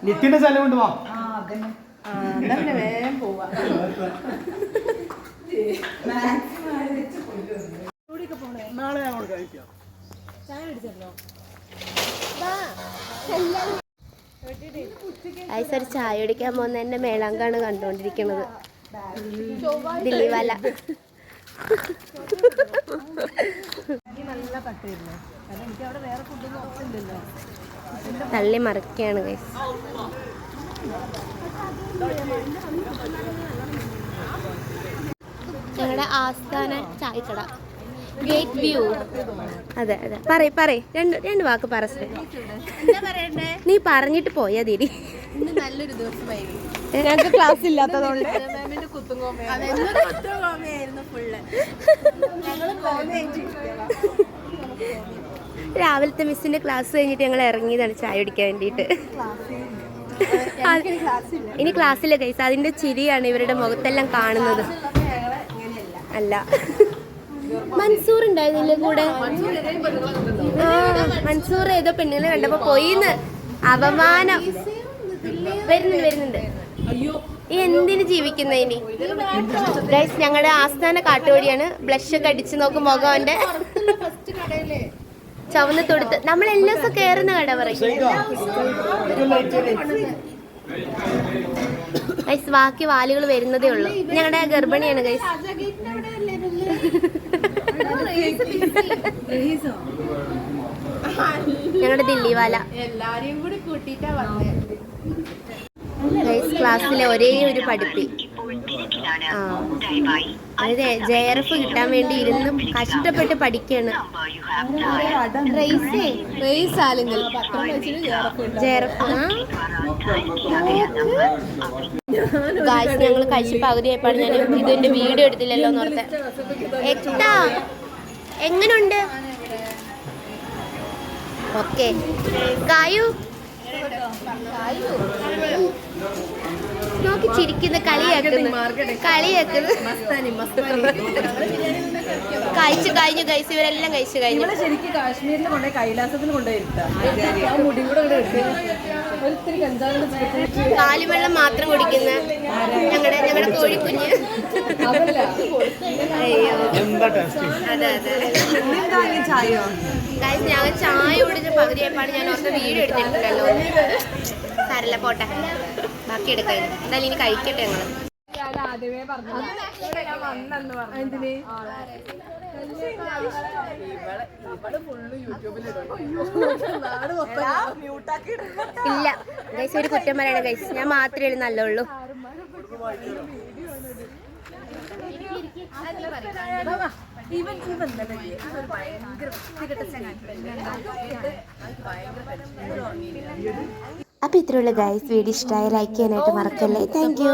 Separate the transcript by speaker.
Speaker 1: നിത്തിന്റെ സ്ഥലം കൊണ്ട് വാ.
Speaker 2: വേഗം പോവാ.
Speaker 1: നാളെ ഞങ്ങൾ കഴിക്കാം.
Speaker 3: ഐസൊരു ചായ കുടിക്കാൻ പോകുന്ന എന്റെ മേളാങ്കാണ് കണ്ടുകൊണ്ടിരിക്കുന്നത്. ദില്ലിവാല തള്ളി മറിക്കുകയാണ് ഗൈസ്. ഞങ്ങളുടെ ആസ്ഥാന ചായക്കട ഗേറ്റ് വ്യൂ. അതെ അതെ പറയ് രണ്ട് വാക്ക് പറ. നീ പറഞ്ഞിട്ട് പോയാ തിരി.
Speaker 2: നല്ലൊരു ദിവസമായിരുന്നു.
Speaker 3: ഞങ്ങൾക്ക് ക്ലാസ് ഇല്ലാത്തതുകൊണ്ട് രാവിലത്തെ മിസ്സിന്റെ ക്ലാസ് കഴിഞ്ഞിട്ട് ഞങ്ങൾ ഇറങ്ങിയതാണ് ചായ കുടിക്കാൻ വേണ്ടിയിട്ട്. ഇനി ക്ലാസ്സിലെ കൈസ് അതിന്റെ ചിരിയാണ് ഇവരുടെ മുഖത്തെല്ലാം കാണുന്നത്. അല്ല മൻസൂർ ഉണ്ടായിരുന്നില്ലേ കൂടെ? മൻസൂർ ഏതോ പെണ്ണുങ്ങളെ കണ്ടപ്പോ പോയിന്ന്. അപമാനം. വരുന്നുണ്ട്. ഈ എന്തിന് ജീവിക്കുന്ന ഇനി ഗൈസ്? ഞങ്ങളുടെ ആസ്ഥാന കാട്ടുവഴിയാണ്. ബ്ലഷ് ഒക്കെ അടിച്ചു നോക്കും മുഖം അവന്റെ ചുവന്ന് തൊടുത്ത്. നമ്മൾ എല്ലാ ദിവസം കയറുന്ന കട പറയും ഗൈസ്. ബാക്കി വാലുകൾ വരുന്നതേ ഉള്ളൂ. ഞങ്ങളുടെ ഗർഭിണിയാണ് ഗൈസ്. ഞങ്ങളുടെ ദില്ലിവാല.
Speaker 2: എല്ലാരെയും കൂടി കൂട്ടിട്ടാ വന്നേ.
Speaker 3: ഗൈസ് ക്ലാസ്സിലെ ഒരേ ഒരു പഠിപ്പി. അതായത് JRF കിട്ടാൻ വേണ്ടി ഇരുന്ന് കഷ്ടപ്പെട്ട് പഠിക്കാണ്. ഗൈസ് ഞങ്ങൾ കഴിച്ച് പകുതിയായപ്പാട് ഞാൻ ഇതിന്റെ വീഡിയോ എടുത്തില്ലല്ലോ എന്ന് ഓർത്തെ. എങ്ങനുണ്ട്? ഓക്കെ കായു നോക്കി ചിരിക്കുന്ന കളിയാക്കുന്നു. കഴിച്ചു കഴിഞ്ഞു ഗൈസ്. ഇവരെല്ലാം കഴിച്ചു കഴിഞ്ഞു.
Speaker 2: ശരിക്കും കാശ്മീരിൽ കൊണ്ടേ കൈലാസത്തിൽ കൊണ്ടുപോയിരുത്താം.
Speaker 3: കാലുവെള്ളം മാത്രം കുടിക്കുന്ന ഞങ്ങളുടെ കോഴിക്കുഞ്ഞ്. അയ്യോ അതെ ഗൈസ് ഞങ്ങൾ ചായ കുടിച്ച പകുതിയായപ്പാട് ഞാൻ ഓർത്ത വീഡിയോ എടുത്തിട്ടുണ്ടല്ലോ. സാരല്ല പോട്ടെ, ബാക്കി എടുക്കാം. എന്തായാലും ഇനി കഴിക്കട്ടെ ഞങ്ങള്. ഇല്ല ഗൈസ്, ഒരു കുറ്റം പറയണ ഗൈസ്. ഞാൻ മാത്രമേ നല്ലുള്ളൂ. അപ്പൊ ഇത്രയുള്ള ഗൈസ്. വീഡിയോ ഇഷ്ടമായി ലൈക്ക് ചെയ്യാനായിട്ട് മറക്കല്ലേ. Thank you.